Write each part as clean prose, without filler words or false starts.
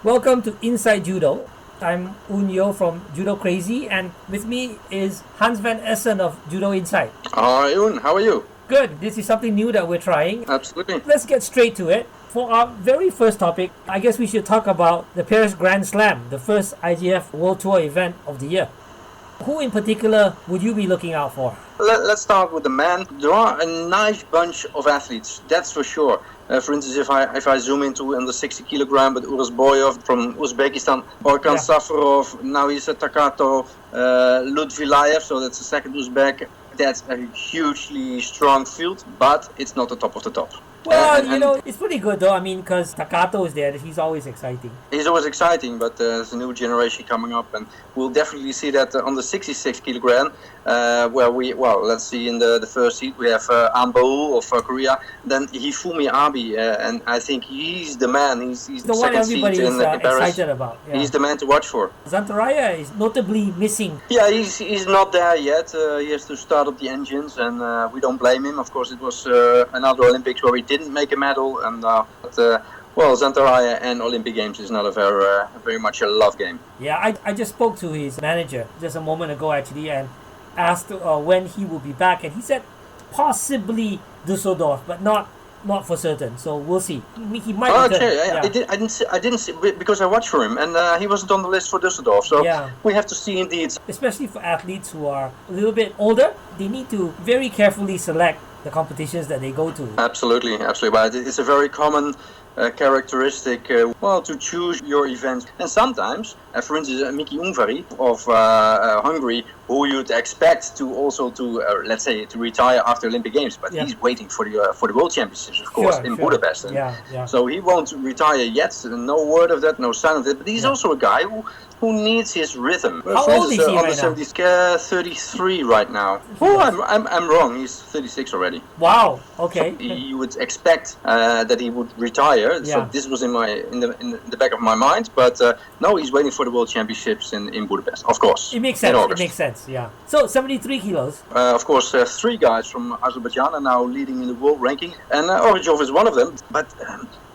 Welcome to Inside Judo. I'm Yeoh from JudoCrazy, and with me is Hans van Essen of JudoInside. Hi, Un. How are you? Good. This is something new that we're trying. Absolutely. Let's get straight to it. For our very first topic, I guess we should talk about the Paris Grand Slam, the first IGF World Tour event of the year. Who in particular would you be looking out for? Let's start with the men. There are a nice bunch of athletes, that's for sure. For instance, if I zoom into the 60 kilogram with Uruzboyev from Uzbekistan, Orkan Safarov, now he's at Takato, Ludvilayev, so that's the second Uzbek. That's a hugely strong field, but it's not the top of the top. Well, it's pretty good though. I mean, because Takato is there, he's always exciting. He's always exciting, but there's a new generation coming up, and we'll definitely see that on the 66 kilogram, let's see, in the first seat we have Ambo of Korea, then Hifumi Abi, and I think he's the man. He's the the one second seat everybody is in Paris. excited about. Yeah. He's the man to watch for. Zantaraya is notably missing. Yeah, he's not there yet. He has to start up the engines, and we don't blame him. Of course, it was another Olympics where he didn't make a medal, and Zantaraya and Olympic Games is not a very much a love game. Yeah, I just spoke to his manager just a moment ago actually, and asked when he will be back, and he said possibly Düsseldorf, but not for certain. So we'll see. He might. Okay, return. I didn't see because I watched for him, and he wasn't on the list for Düsseldorf. So we have to see indeed. Especially for athletes who are a little bit older, they need to very carefully select the competitions that they go to. Absolutely. But it's a very common characteristic to choose your events. And sometimes, for instance, Miki Ungvari of Hungary, who you'd expect to also let's say to retire after Olympic Games, but he's waiting for the World Championships, of course, in Budapest. So he won't retire yet. No word of that, no sign of it. But he's also a guy who needs his rhythm. How old is he right now? 33 right now. Oh, I'm wrong. He's 36 already. Wow. Okay. So you would expect that he would retire. So this was in the back of my mind. But no, he's waiting for the World Championships in Budapest, of course. It makes sense. It makes sense. Yeah. So 73 kilos. Of course, three guys from Azerbaijan are now leading in the world ranking, and Orijov is one of them. But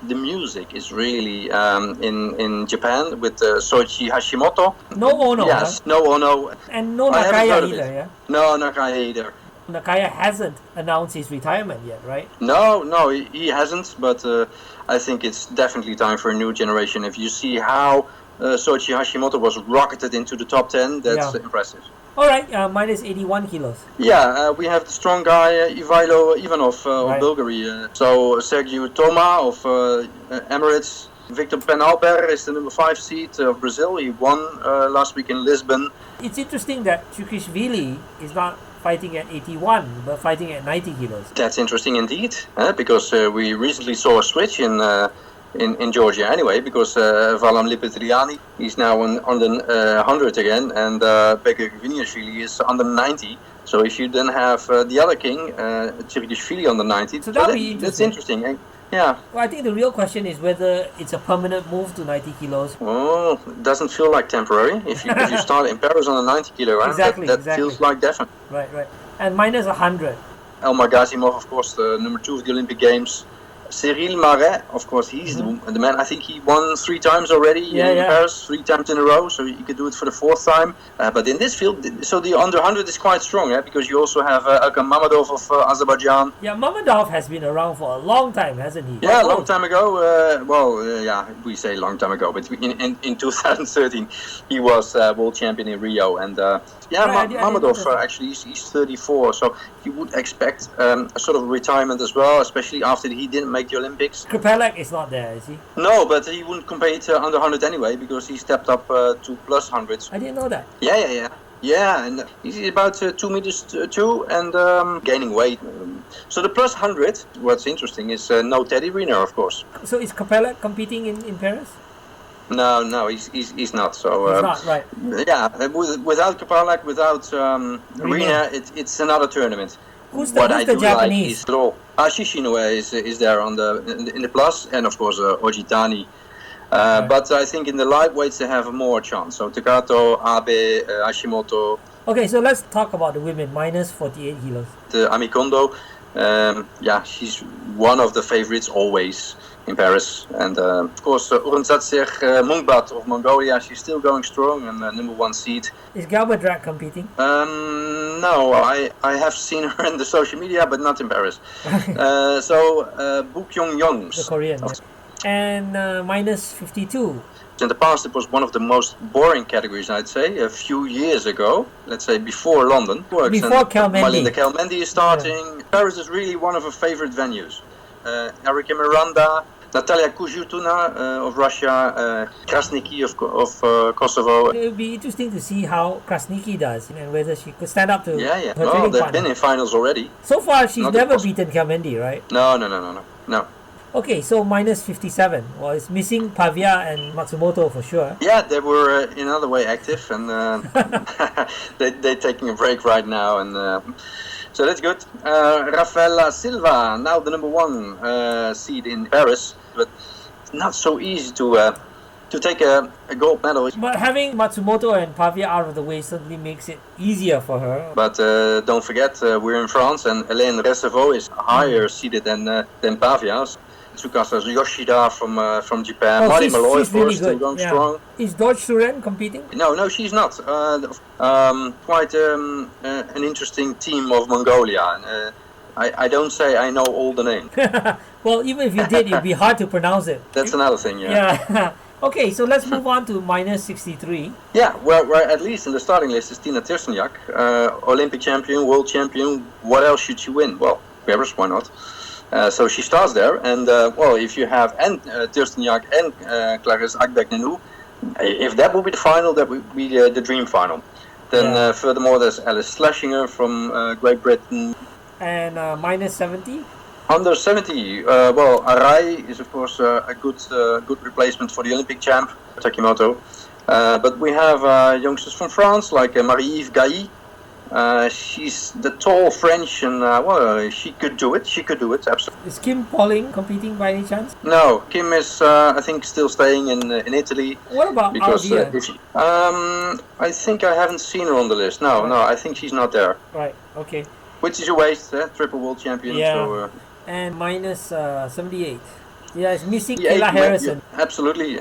the music is really in Japan with Soichi Hashimoto. No Ono. Yes, huh? no Ono. And no Nakaya either, yeah? No Nakaya either. Nakaya hasn't announced his retirement yet, right? No, he hasn't, but I think it's definitely time for a new generation. If you see how Soichi Hashimoto was rocketed into the top 10, that's impressive. All right, minus 81 kilos. Yeah, we have the strong guy Ivailo Ivanov of Bulgaria. So Sergiu Toma of Emirates. Victor Penalber is the number 5 seed of Brazil. He won last week in Lisbon. It's interesting that Chukishvili is not fighting at 81, but fighting at 90 kilos. That's interesting indeed, because we recently saw a switch in Georgia anyway, because Valam Lipitriani, he's now on the 100 again, and Bekir Gviniashvili is under 90. So if you then have the other king, Chirigishvili on the 90, so that'll be interesting. That's interesting. Yeah. Well, I think the real question is whether it's a permanent move to 90 kilos. Oh, it doesn't feel like temporary. If you start in Paris on a 90 kilo, right? Exactly. Feels like definite. Right. And minus 100. Elmar Gazimov, of course, the number 2 of the Olympic Games. Cyril Marais, of course, he's the man. I think he won 3 times already in Paris, 3 times in a row, so he could do it for the 4th time. But in this field, so the under 100 is quite strong, because you also have Elkan Mamadov of Azerbaijan. Yeah, Mamadov has been around for a long time, hasn't he? Yeah, a long time ago. We say long time ago, but in 2013 he was world champion in Rio, and Mamadov actually he's 34, so you would expect a sort of retirement as well, especially after he didn't make the Olympics. Kripalek is not there, is he? No, but he wouldn't compete under 100 anyway, because he stepped up to plus 100s. I didn't know that. Yeah, and he's about 2 meters 2 and gaining weight. So the plus 100, what's interesting is no Teddy Riner, of course. So is Kripalek competing in Paris? No, he's not. So he's not, right? Yeah, without Kripalek, without Riner, it's another tournament. Who's the Japanese? Like Shishinoe is there in the plus, and of course Ojitani. But I think in the lightweights they have more chance. So Takato, Abe, Hashimoto. Okay, so let's talk about the women, minus 48 kilos. The Ami Kondo, she's one of the favorites always. in Paris. And of course, Urunzatsir Mungbat of Mongolia, she's still going strong and number 1 seed. Is Galbadrak competing? No, I have seen her in the social media, but not in Paris. Bu Kyung-yong. The Korean. Yeah. And minus 52. In the past, it was one of the most boring categories, I'd say, a few years ago, let's say before London. Before Kelmendi. Malinda Kelmendi is starting. Yeah. Paris is really one of her favorite venues. Erika Miranda, Natalia Kuzhutuna of Russia, Krasniki of Kosovo. It would be interesting to see how Krasniki does and whether she could stand up to her training they've partner. been in finals already. So far, she's never beaten Kelmendi, right? No. Okay, so minus 57. Well, it's missing Pavia and Matsumoto for sure. Yeah, they were in another way active, and they're taking a break right now, and so that's good. Rafaela Silva, now the number 1 seed in Paris, but not so easy to take a gold medal. But having Matsumoto and Pavia out of the way certainly makes it easier for her. But don't forget, we're in France, and Hélène Recevaux is higher seeded than Pavia. Tsukasa Yoshida from Japan. Mari Malloy, of course, still going strong. Is Dodge Suren competing? No, she's not. Quite an interesting team of Mongolia. I don't say I know all the names. Well, even if you did, it'd be hard to pronounce it. That's another thing, yeah. Okay, so let's move on to minus 63. Yeah, where at least in the starting list is Tina Tirsenjak, Olympic champion, world champion. What else should she win? Well, Paris, why not? So she starts there, and if you have Tirstenjak and Clarisse Akbek-Nanou, if that would be the final, that would be the dream final. Then furthermore, there's Alice Schlesinger from Great Britain. And minus 70? Under 70, Arai is of course a good replacement for the Olympic champ, Takimoto. But we have youngsters from France like Marie-Yves Gailly. She's the tall French, and she could do it. Absolutely. Is Kim Pauling competing by any chance? No, Kim is, I think, still staying in Italy. What about Alvia? I think I haven't seen her on the list. No, I think she's not there. Right. Okay. Which is a waste, triple world champion. Yeah. So, and minus 78. Yeah, it's missing Kayla Harrison. Absolutely.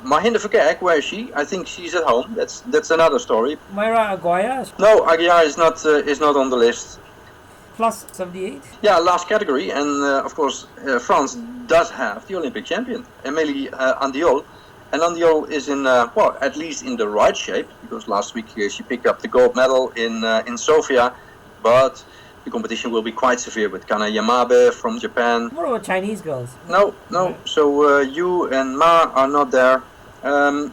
Mahinda Verkerk, where is she? I think she's at home. That's another story. Myra Aguaya? No, Aguiar is not on the list. Plus 78? Yeah, last category, and of course France does have the Olympic champion, Amélie Andiol. And Andiol is in, at least in the right shape, because last week she picked up the gold medal in Sofia, but the competition will be quite severe with Kana Yamabe from Japan. What about Chinese girls? No. So Yu and Ma are not there.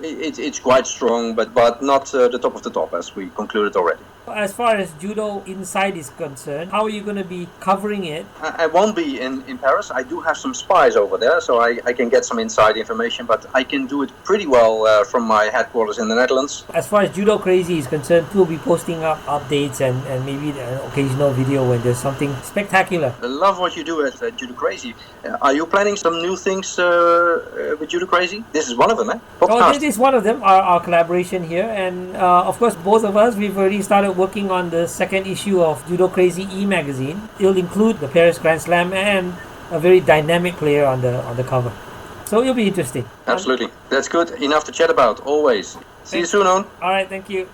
It's quite strong, but not the top of the top, as we concluded already. As far as JudoInside is concerned, how are you going to be covering it? I won't be in Paris. I do have some spies over there, so I can get some inside information, but I can do it pretty well from my headquarters in the Netherlands. As far as JudoCrazy is concerned, we'll be posting up updates and maybe an occasional video when there's something spectacular. I love what you do at JudoCrazy. Are you planning some new things with JudoCrazy? This is one of them, eh? Oh, this is one of them, our collaboration here. And of course, both of us, we've already started working on the second issue of JudoCrazy e-magazine. It'll include the Paris Grand Slam and a very dynamic player on the cover. So it'll be interesting. Absolutely. That's good. Enough to chat about, always. See you soon, On. All right, thank you.